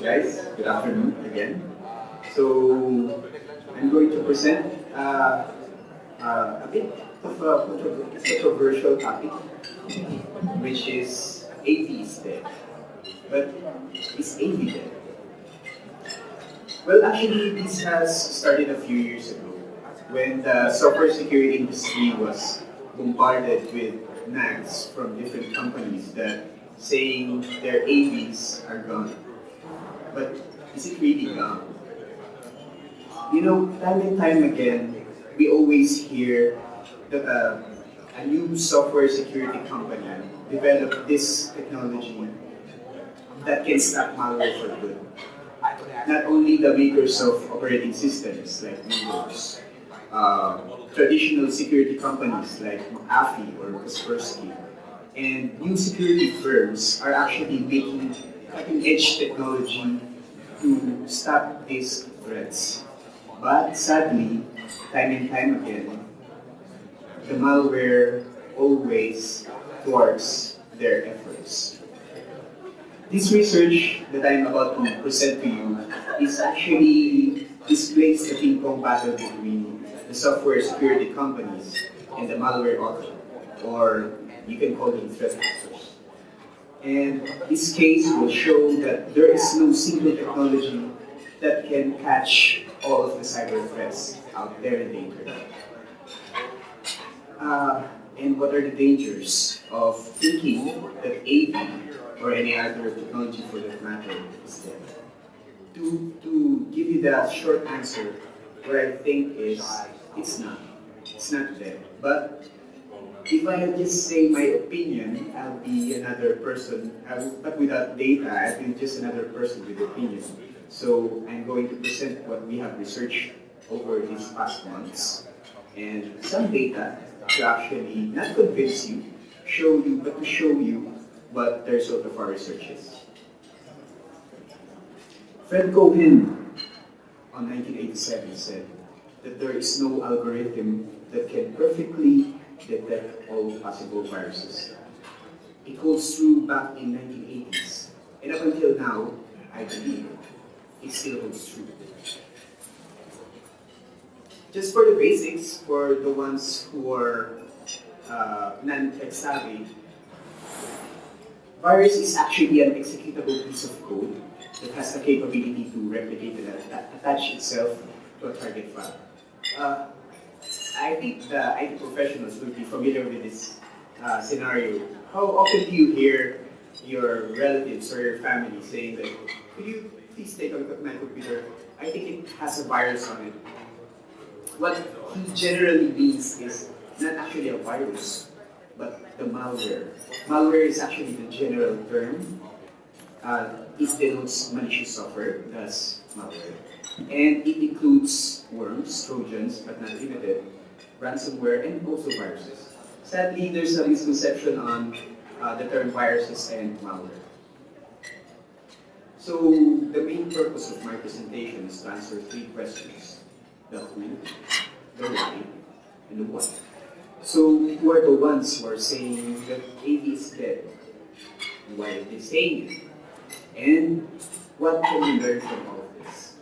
guys. Good afternoon again. So, I'm going to present a bit of a controversial topic, which is AV is dead. But is AV dead? Well, actually, this has started a few years ago when the software security industry was bombarded with nags from different companies that saying their AVs are gone. But is it really gone? You know, time and time again, we always hear that a new software security company developed this technology that can stop malware for good. Not only the makers of operating systems like Windows, traditional security companies like McAfee or Kaspersky, and new security firms are actually making cutting-edge technology to stop these threats. But sadly, time and time again, the malware always thwarts their efforts. This research that I'm about to present to you is actually displays the ping pong battle between the software security companies and the malware author, or you can call them threat actors. And this case will show that there is no single technology that can catch all of the cyber threats out there in the internet. And what are the dangers of thinking that AV or any other technology for that matter is dead? To give you the short answer, what I think is it's not. It's not dead. But if I just say my opinion, I'll be another person, but without data, I'll be just another person with opinion. So I'm going to present what we have researched over these past months and some data to actually not convince you, show you, but to show you what the result of our research is. Fred Cohen on 1987 said that there is no algorithm that can perfectly detect all possible viruses. It holds true back in 1980s, and up until now, I believe it still holds true. Just for the basics, for the ones who are non-tech savvy, virus is actually an executable piece of code that has the capability to replicate and attach itself to a target file. I think the IT professionals will be familiar with this scenario. How often do you hear your relatives or your family saying that, could you please take a look at my computer? I think it has a virus on it. What he generally means is not actually a virus, but the malware. Malware is actually the general term. It denotes malicious software, thus malware. And it includes worms, trojans, but not limited, ransomware, and also viruses. Sadly, there's a misconception on the term viruses and malware. So the main purpose of my presentation is to answer three questions: the who, the why, and the what. So who are the ones who are saying that AV is dead? Why are they saying it? And what can we learn from all of this?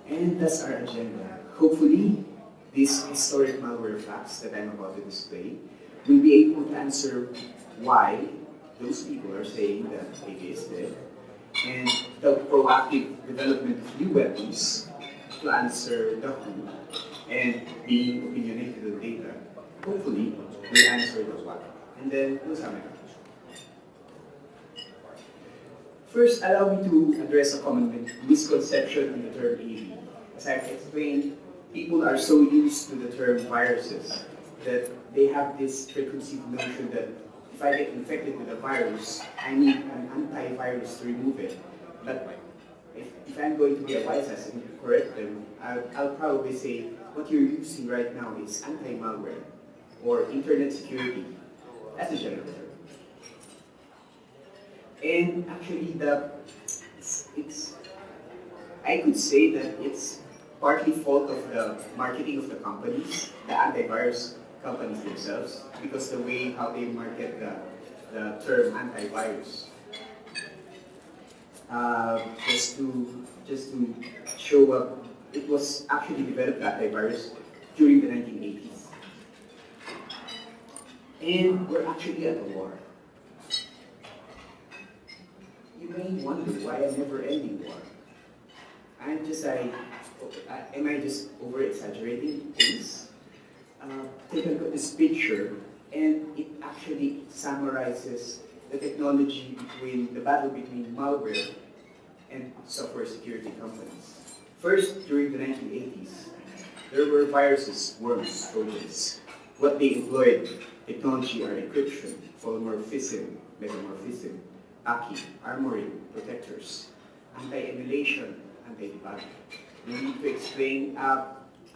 And that's our agenda. Hopefully, these historic malware facts that I'm about to display will be able to answer why those people are saying that AV is dead, and the proactive development of new weapons to answer the who, and being opinionated on data, hopefully will answer the what. And then we'll sum it up. First, allow me to address a common misconception in the term AV. As I've explained, people are so used to the term viruses that they have this preconceived notion that if I get infected with a virus, I need an antivirus to remove it. But if I'm going to be a wise ass and correct them, I'll probably say what you're using right now is anti-malware or internet security as a general term. And actually, I could say that it's partly fault of the marketing of the companies, the antivirus companies themselves, because the way how they market the term antivirus. Just to show up, it was actually developed antivirus during the 1980s. And we're actually at a war. You may wonder why a never-ending war. Am I just over-exaggerating things? Take a look at this picture, and it actually summarizes the technology the battle between malware and software security companies. First, during the 1980s, there were viruses, worms, trojans. What they employed technology are encryption, polymorphism, metamorphism, hacking, armoring, protectors, anti-emulation, anti-debugging. We need to explain,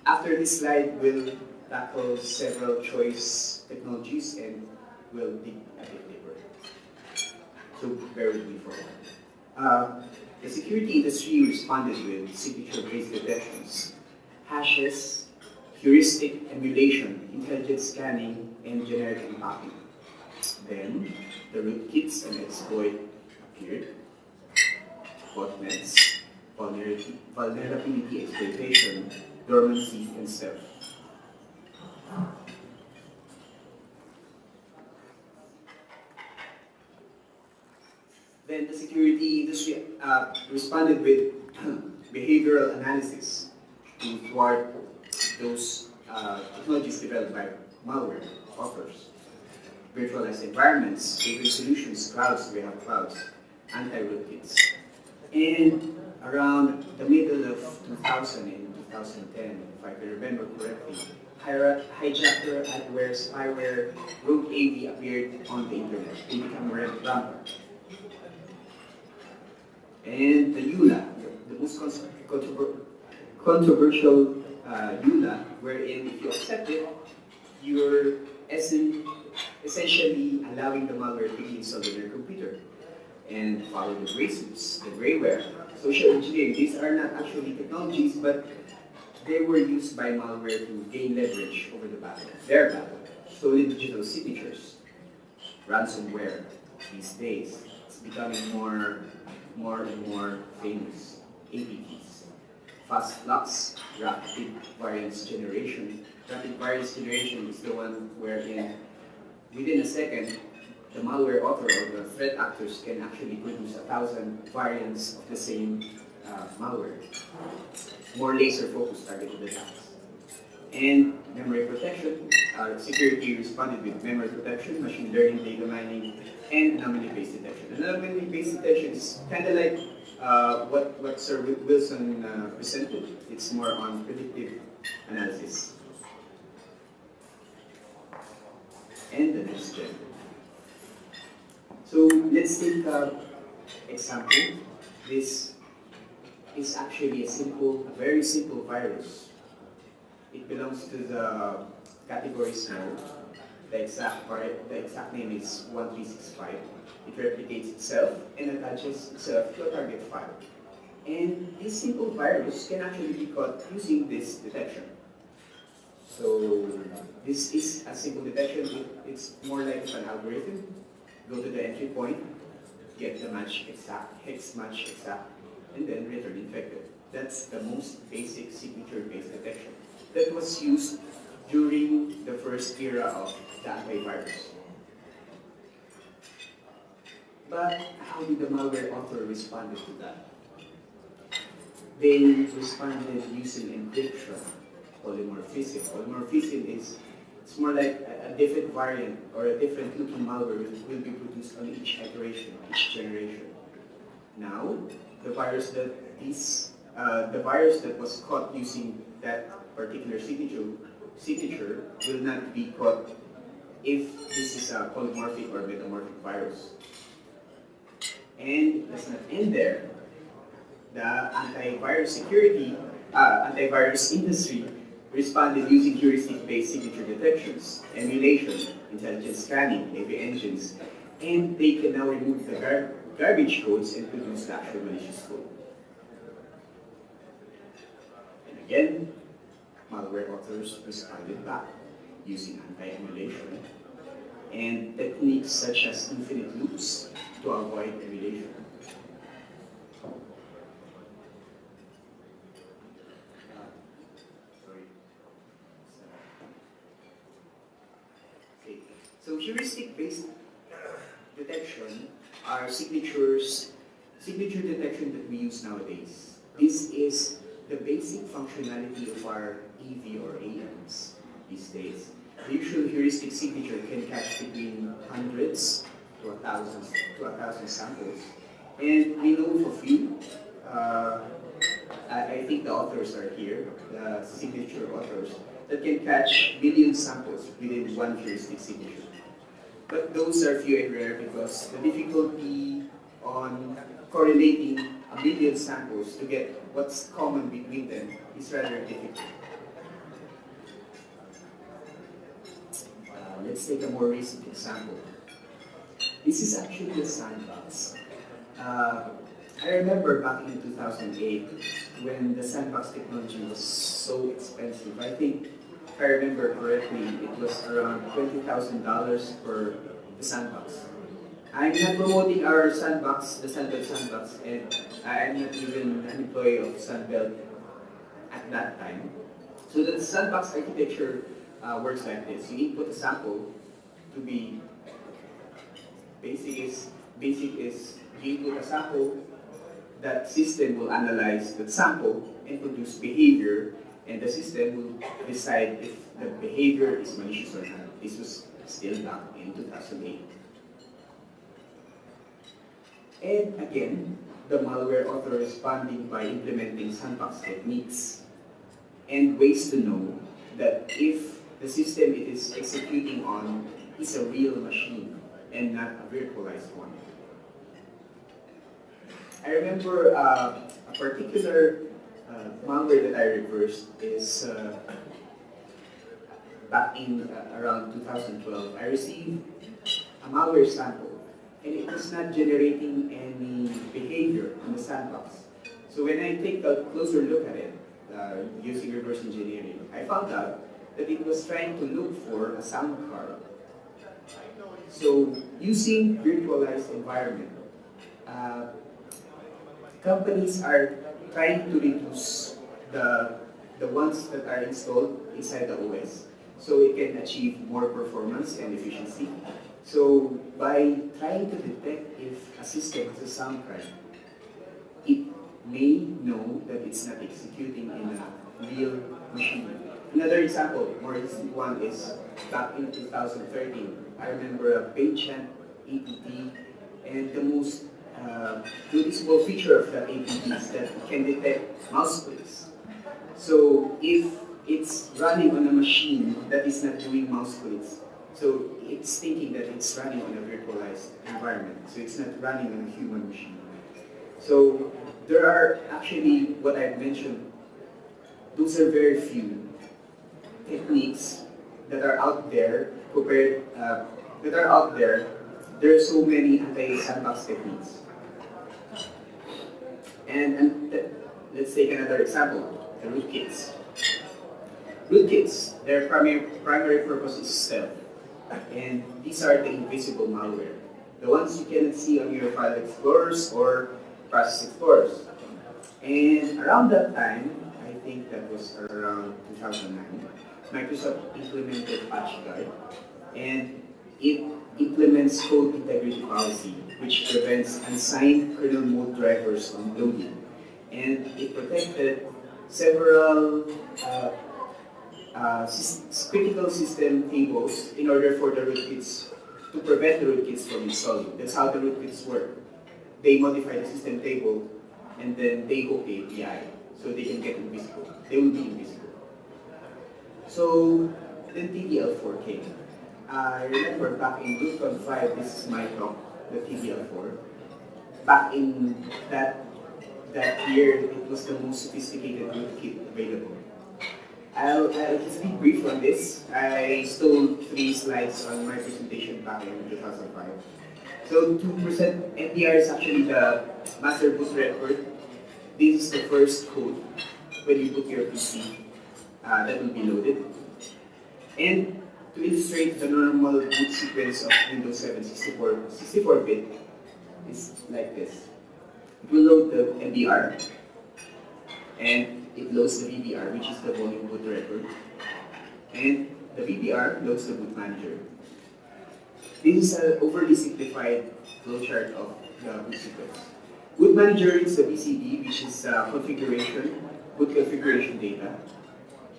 after this slide, we'll tackle several choice technologies and we'll dig a bit deeper. So bear with me for a while. The security industry responded with signature-based detections, hashes, heuristic emulation, intelligent scanning, and generic unpacking. Then, the rootkits and exploit appeared, botnets, vulnerability exploitation, dormancy, and stealth. Then the security industry responded with behavioral analysis to thwart those technologies developed by malware authors. Virtualized environments, gateway solutions, clouds, we have clouds, anti-rootkits. And around the middle of 2000 and 2010, if I can remember correctly, hijacker, adware, spyware, rogue AV appeared on the internet. They become rampant. And the EULA, the most controversial EULA, wherein if you accept it, you're essentially allowing the malware to be installed on your computer. And follow the gray suits, the grayware. Social engineering, these are not actually technologies, but they were used by malware to gain leverage over their battle. Stolen digital signatures, ransomware these days, it's becoming more and more famous. APTs, fast locks, rapid variance generation. Rapid variance generation is the one wherein within a second, the malware author or the threat actors can actually produce 1,000 variants of the same malware. More laser-focused targeted attacks. And memory protection, security responded with memory protection, machine learning, data mining, and anomaly-based detection. Anomaly-based detection is kind of like what Sir Wilson presented. It's more on predictive analysis. And the next gen. So let's take an example. This is actually a very simple virus. It belongs to the category small. The exact name is 1365. It replicates itself and attaches itself to a target file. And this simple virus can actually be caught using this detection. So this is a simple detection. It's more like an algorithm. Go to the entry point, get the match exact, hex match exact, and then return infected. That's the most basic signature-based detection that was used during the first era of the antivirus. But how did the malware author respond to that? They responded using encryption, polymorphism. Polymorphism is it's more like a different variant or a different looking malware will be produced on each iteration, each generation. Now, the virus that was caught using that particular signature will not be caught if this is a polymorphic or metamorphic virus. And let's not end there. The antivirus industry responded using heuristic-based signature detections, emulation, intelligent scanning, AV engines, and they can now remove the garbage codes and produce the actual malicious code. And again, malware authors responded back using anti-emulation and techniques such as infinite loops to avoid emulation. Sorry. Okay. So heuristic-based detection are signature detection that we use nowadays. This is the basic functionality of our EV or AMs these days. The usual heuristic signature can catch between hundreds to a thousand samples. And we know of a few. I think the authors are here, the signature authors, that can catch million samples within one heuristic signature. But those are few and rare because the difficulty on correlating a million samples to get what's common between them is rather difficult. Let's take a more recent example. This is actually a sandbox. I remember back in 2008 when the sandbox technology was so expensive. I think, if I remember correctly, it was around $20,000 for the sandbox. I'm not promoting our sandbox, the Sunbelt sandbox, and I'm not even an employee of Sunbelt at that time. So the sandbox architecture works like this. You input a sample to be basic is you input a sample, that system will analyze the sample and produce behavior, and the system will decide if the behavior is malicious or not. This was still back in 2008. And again, the malware author responding by implementing sandbox techniques and ways to know that if the system it is executing on is a real machine and not a virtualized one. I remember a particular malware that I reversed is back in around 2012. I received a malware sample and it was not generating any behavior in the sandbox. So when I take a closer look at it, using reverse engineering, I found out that it was trying to look for a sound card. So using virtualized environment, companies are trying to reduce the ones that are installed inside the OS so it can achieve more performance and efficiency. So by trying to detect if a system has a sound card, it may know that it's not executing in a real machine. Another example, more recent one, is back in 2013. I remember a PageHunt APT, and the most noticeable feature of that APT is that it can detect mouse clicks. So if it's running on a machine that is not doing mouse clicks, so it's thinking that it's running on a virtualized environment, so it's not running on a human machine. So there are actually, what I've mentioned, those are very few techniques that are out there compared, there are so many anti-sandbox techniques. And let's take another example, the rootkits. Rootkits, their primary purpose is stealth. And these are the invisible malware. The ones you cannot see on your file explorers or process explorers. And around that time, I think that was around 2009, Microsoft implemented PatchGuard, and it implements code integrity policy, which prevents unsigned kernel mode drivers from loading. And it protected several critical system tables in order for the rootkits to prevent the rootkits from installing. That's how the rootkits work. They modify the system table and then they hook the API so they can get invisible. They will be invisible. So then TDL4 came. I remember back in ROOTCON 5, this is my talk, the TDL4. Back in that year, it was the most sophisticated rootkit available. I'll just be brief on this. I stole 3 slides on my presentation back in 2005. So 2% NDR is actually the master boot record. This is the first code when you boot your PC that will be loaded. And to illustrate the normal boot sequence of Windows 7 64-bit is like this. It will load the MBR, and it loads the VBR, which is the volume boot record, and the VBR loads the boot manager. This is an overly simplified flowchart of the boot sequence. Boot manager is the BCD, which is configuration, boot configuration data,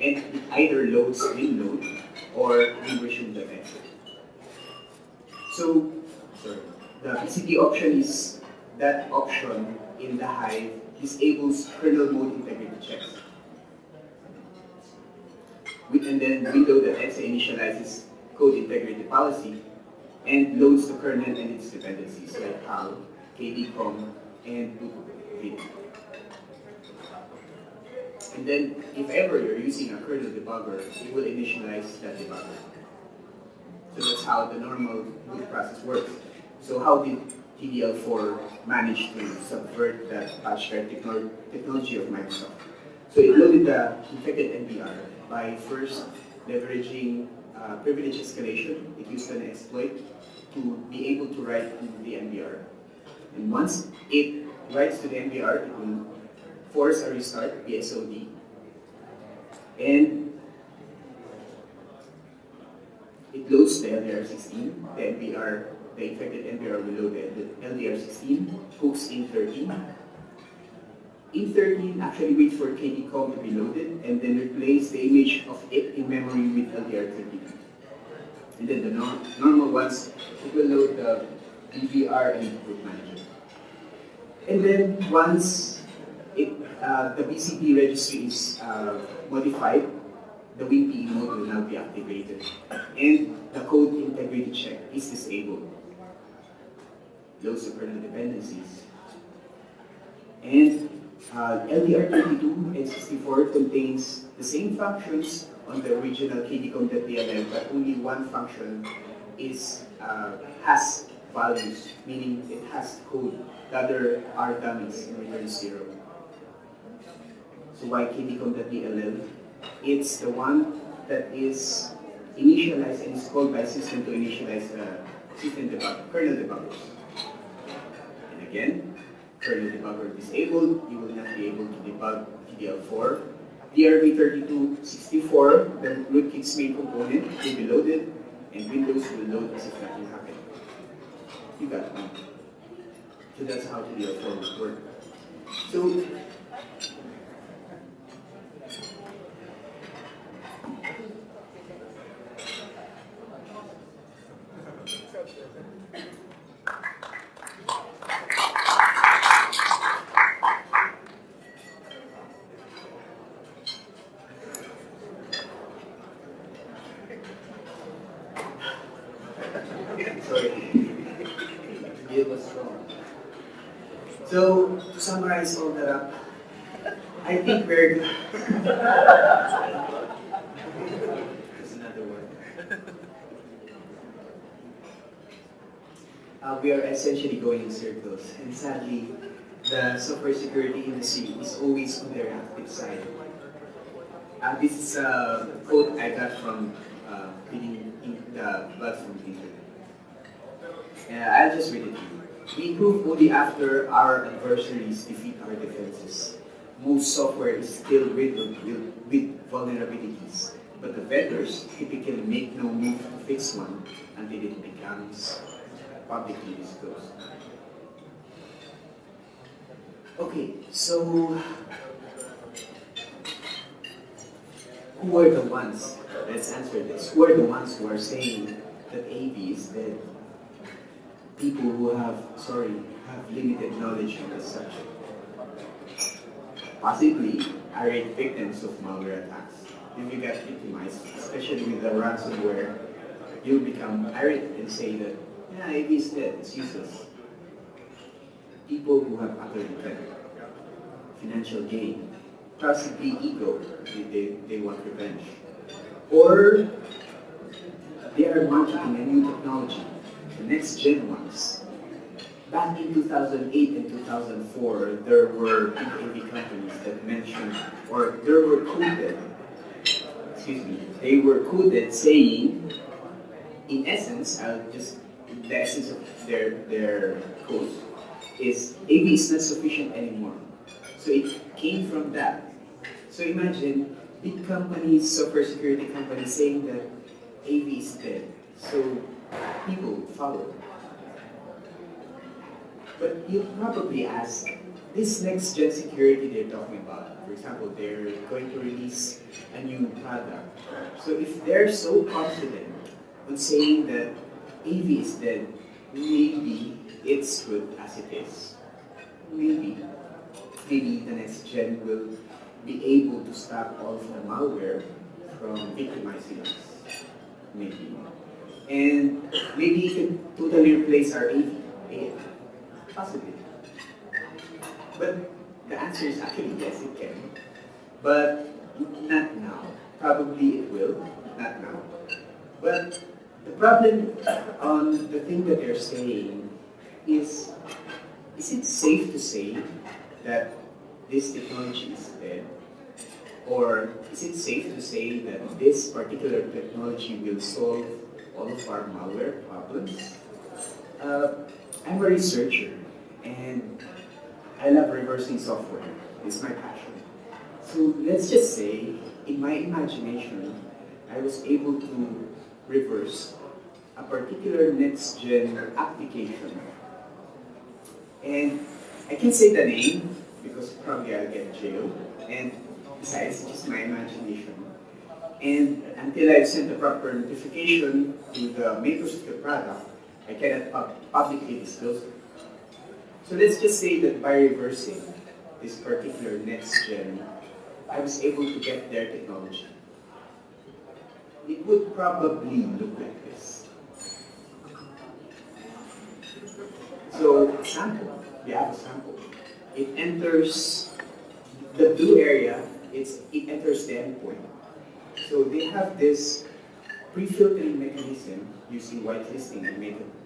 and it either loads WinLoad or WinVersion.exe. So, the BCD option is that option in the Hive disables kernel mode integrity checks. And then WinLoad.exe initializes code integrity policy and loads the kernel and its dependencies like HAL, KDCOM, and boot. And then, if ever you're using a kernel debugger, it will initialize that debugger. So that's how the normal boot process works. So how did TDL4 manage to subvert that patchware technology of Microsoft? So it loaded the infected NBR by first leveraging privilege escalation. It used an exploit to be able to write to the NBR. And once it writes to the NBR, it will force a restart, BSOD. And it loads the LDR16, the NBR, the infected NBR will load the LDR16, hooks in 13. In 13, actually wait for KDCOM to be loaded, and then replace the image of it in memory with LDR13. And then the normal ones, it will load the DVR and boot manager. And then once the BCP registry is modified, the WinPE mode will now be activated, and the code integrity check is disabled. Loads the kernel dependencies. And LDR32 and 64 contains the same functions on the original KDCOM.dll, but only one function is has values, meaning it has code. The other are dummies and returns 0. So why KDCOM.dll? It's the one that is initialized and is called by system to initialize system debugger, kernel debuggers. And again, kernel debugger disabled, you will not be able to debug TDL4. DRV3264, the rootkit's main component, will be loaded, and Windows will load as if nothing happened. You got one. So that's how TDL4 will work. So, So, to summarize all that up, I think we're good. There's another one. We are essentially going in circles, and sadly, the software security industry is always on the reactive side. This is a quote I got from reading the blog from the internet. I'll just read it to you. We improve only after our adversaries defeat our defenses. Most software is still riddled with vulnerabilities, but the vendors typically make no move to fix one until it becomes publicly disclosed. Okay, so who are the ones? Let's answer this. Who are the ones who are saying that AV is dead? People who have limited knowledge on the subject. Possibly irate victims of malware attacks. If you get victimized, especially with the ransomware, you'll become irate and say that, yeah, AV is dead, it's useless. People who have other intent, financial gain, possibly ego, they want revenge. Or they are marketing a new technology, the next gen ones. Back in 2008 and 2004, there were big AV companies that mentioned, or there were quoted, they were quoted saying, in essence, the essence of their quote, is AV is not sufficient anymore. So it came from that. So imagine big companies, software security companies saying that AV is dead. So people follow. But you probably ask, this next gen security they're talking about, for example, they're going to release a new product. So if they're so confident on saying that AV is dead, maybe it's good as it is. Maybe the next gen will be able to stop all of the malware from victimizing us. Maybe. And maybe it can totally replace our AV. Again, possibly. But the answer is actually yes, it can. But not now. Probably it will, not now. But the problem on the thing that they're saying is it safe to say that this technology is dead? Or is it safe to say that this particular technology will solve all of our malware problems? I'm a researcher, and I love reversing software. It's my passion. So let's just say, in my imagination, I was able to reverse a particular next-gen application. And I can say the name, because probably I'll get jailed. And besides, it's just my imagination. And until I send the proper notification to the makers of the product, I cannot publicly disclose it. So let's just say that by reversing this particular next gen, I was able to get their technology. It would probably look like this. So sample, we have a sample. It enters the blue area, it enters the endpoint. So they have this pre-filtering mechanism using whitelisting and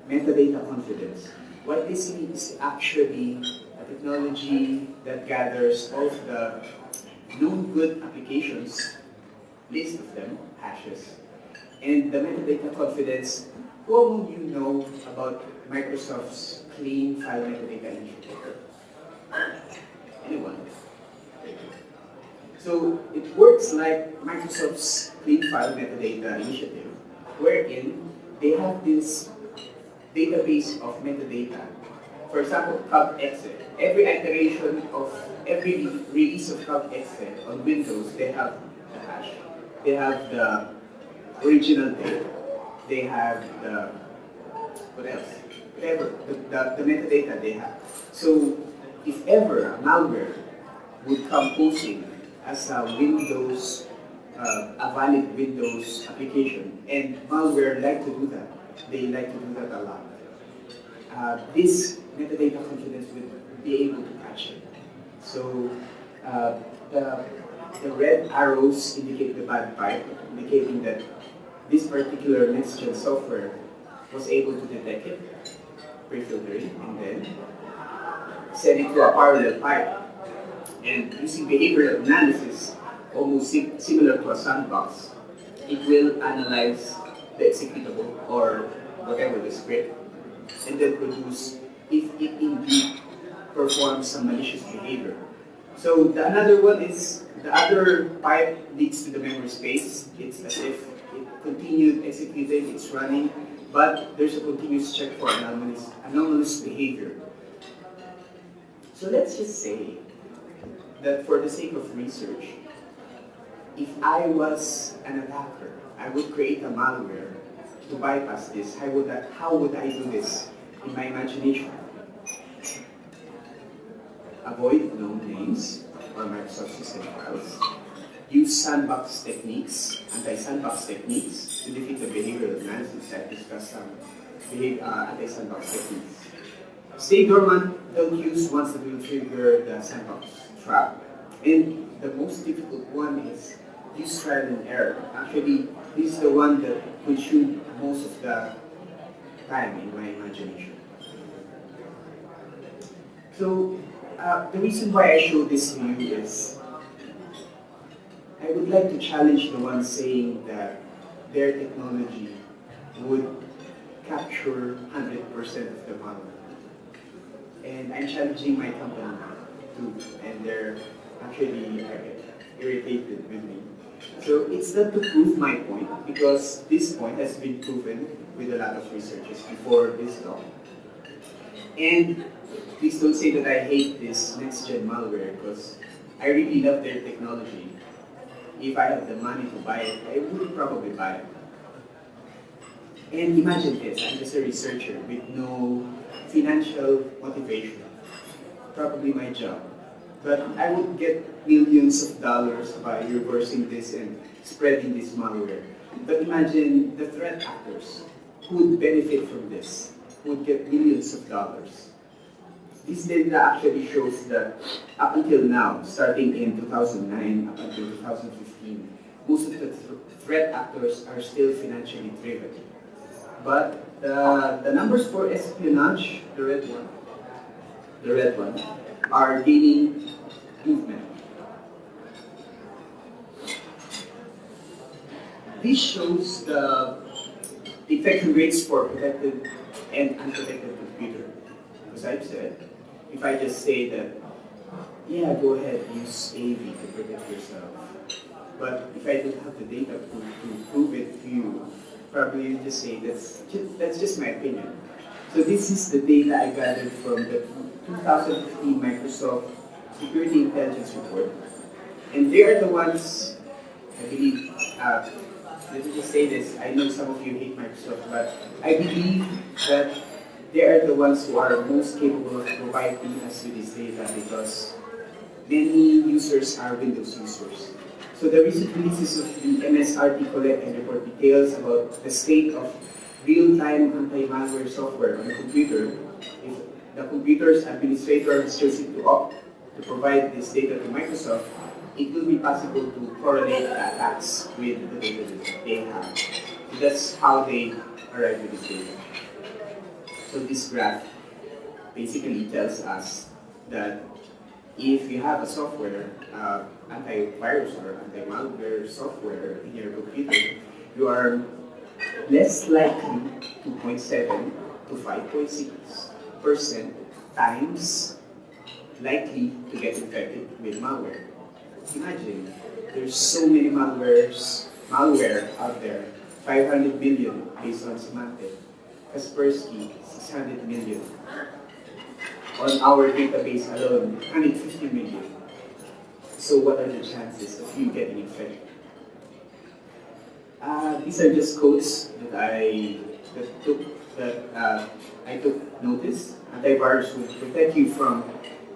metadata confidence. Whitelisting is actually a technology that gathers all of the known good applications, list of them, hashes. And the metadata confidence, who among you know about Microsoft's clean file metadata initiative? Anyone? So it works like Microsoft's clean file metadata initiative, wherein they have this database of metadata. For example, CubExe. Every iteration of every release of CubExe on Windows, they have the hash. They have the original data. They have the, what else? Whatever, the metadata they have. So if ever a malware would come posing as a Windows, a valid Windows application, and malware like to do that. They like to do that a lot. This metadata confidence will be able to catch it. So the red arrows indicate the bad pipe, indicating that this particular next-gen software was able to detect it, pre-filtering, and then send it to a parallel pipe. And using behavioral analysis, almost similar to a sandbox, it will analyze the executable or whatever the script, and then produce if it indeed performs some malicious behavior. So the another one is the other pipe leads to the memory space. It's as if it continued executing, it's running, but there's a continuous check for anomalous behavior. So let's just say that for the sake of research, if I was an attacker, I would create a malware to bypass this. How would I do this in my imagination? Avoid known names or Microsoft system files. Use sandbox techniques, anti-sandbox techniques to defeat the behavioral analysis. I've discussed some anti-sandbox techniques. Stay dormant, don't use ones that will trigger the sandbox trap. And the most difficult one is use trial and error. Actually, this is the one that consumed most of the time in my imagination. So, the reason why I show this to you is I would like to challenge the ones saying that their technology would capture 100% of the malware. and I'm challenging my company too, and they're actually irritated with me. So it's not to prove my point, because this point has been proven with a lot of researchers before this law. And please don't say that I hate this next-gen malware, because I really love their technology. If I had the money to buy it, I would probably buy it. And imagine this, I'm just a researcher with no financial motivation, probably my job. But I would get millions of dollars by reversing this and spreading this malware. But imagine the threat actors who would benefit from this, who would get millions of dollars. This data actually shows that up until now, starting in 2009 up until 2015, most of the threat actors are still financially driven. But the numbers for espionage, the red one, are gaining movement. This shows the infection rates for protected and unprotected computer. As I've said, if I just say that, yeah, go ahead, use AV to protect yourself. But if I don't have the data to prove it to you, probably you just say that's just my opinion. So this is the data I gathered from the 2015 Microsoft Security Intelligence Report. And they are the ones, I believe, let me just say this, I know some of you hate Microsoft, but I believe that they are the ones who are most capable of providing us with this data, because many users are Windows users. So the recent releases of the MSRT collect and report details about the state of real-time anti-malware software on a computer. If the computer's administrator has chosen to opt to provide this data to Microsoft, it will be possible to correlate the attacks with the data that they have. So that's how they arrive with this data. So this graph basically tells us that if you have a software, antivirus or anti-malware software in your computer, you are less likely 2.7 to 5.6% times likely to get infected with malware. Imagine, there's so many malware out there, 500 million based on Symantec, Kaspersky, 600 million. On our database alone, 150 million. So what are the chances of you getting infected? These are just quotes that I took notice. Antivirus will protect you from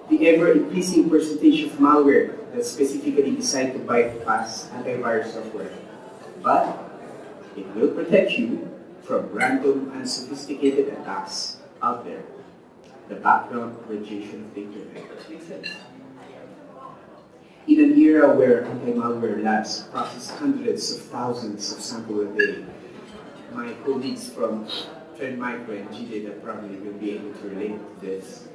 the ever-increasing percentage of malware that's specifically designed to bypass antivirus software. But it will protect you from random and sophisticated attacks out there. The background radiation of the internet. Makes sense. In an era where anti-malware labs process hundreds of thousands of samples a day, my colleagues from Trend Micro and GData probably will be able to relate to this.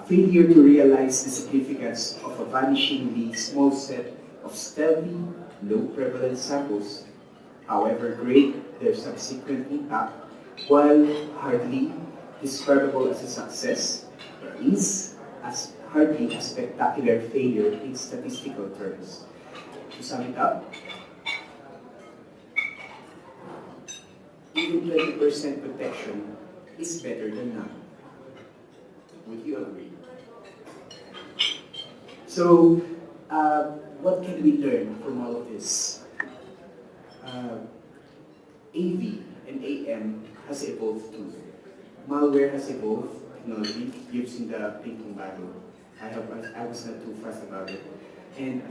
Failure to realize the significance of a vanishingly small set of stealthy, low-prevalence samples, however great their subsequent impact, while hardly describable as a success, is hardly a spectacular failure in statistical terms. To sum it up, even 20% protection is better than none. Would you agree? So, what can we learn from all of this? AV and AM has evolved too. Malware has evolved technology using the thinking Bible. I was not too fast about it. And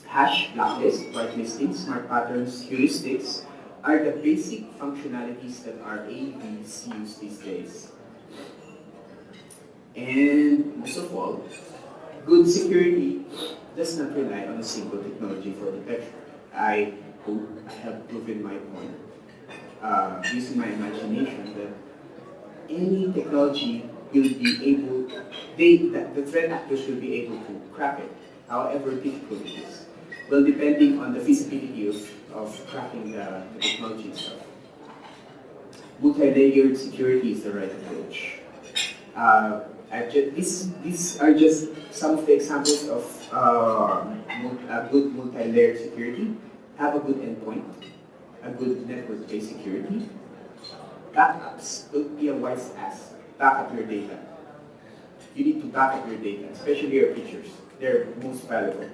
hash, blacklist, whitelisting, smart patterns, heuristics are the basic functionalities that our AVs use these days. And most of all, good security does not rely on a single technology for detection. I hope I have proven my point using my imagination that any technology will be able, the threat actors will be able to crack it, however difficult it is. Well, depending on the feasibility of cracking the technology itself. Multi-layered security is the right approach. These are just some of the examples of a good multi-layered security. Have a good endpoint, a good network-based security. Backups, don't be a wise ass. Back up your data. You need to back up your data, especially your pictures. They're most valuable.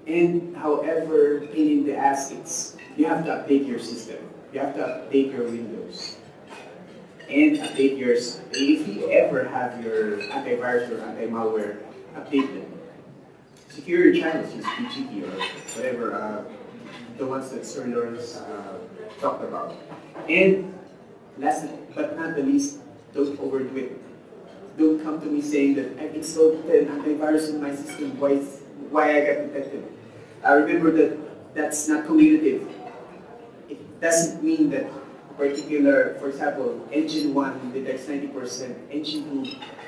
And however pain in the ass it's, you have to update your system. You have to update your Windows. And update yours. If you ever have your antivirus or anti-malware, update them. Secure your channels, use PGP or whatever, the ones that Sir Lawrence talked about. And last but not the least, don't overdo it. Don't come to me saying that I've installed an antivirus in my system, why I got detected. Remember that that's not commutative. It doesn't mean that particular, for example, engine 1 detects 90%, engine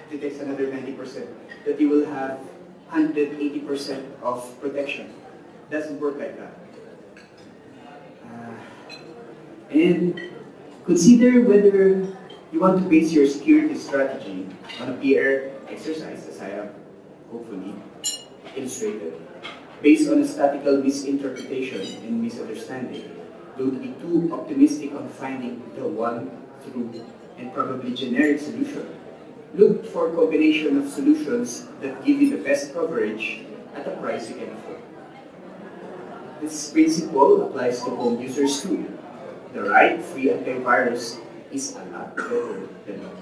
2 detects another 90%, that you will have 180% of protection. It doesn't work like that. And consider whether you want to base your security strategy on a PR exercise, as I have hopefully illustrated, based on a statical misinterpretation and misunderstanding. Don't be too optimistic on finding the one true and probably generic solution. Look for a combination of solutions that give you the best coverage at a price you can afford. This principle applies to home users too. The right free antivirus is a lot better than what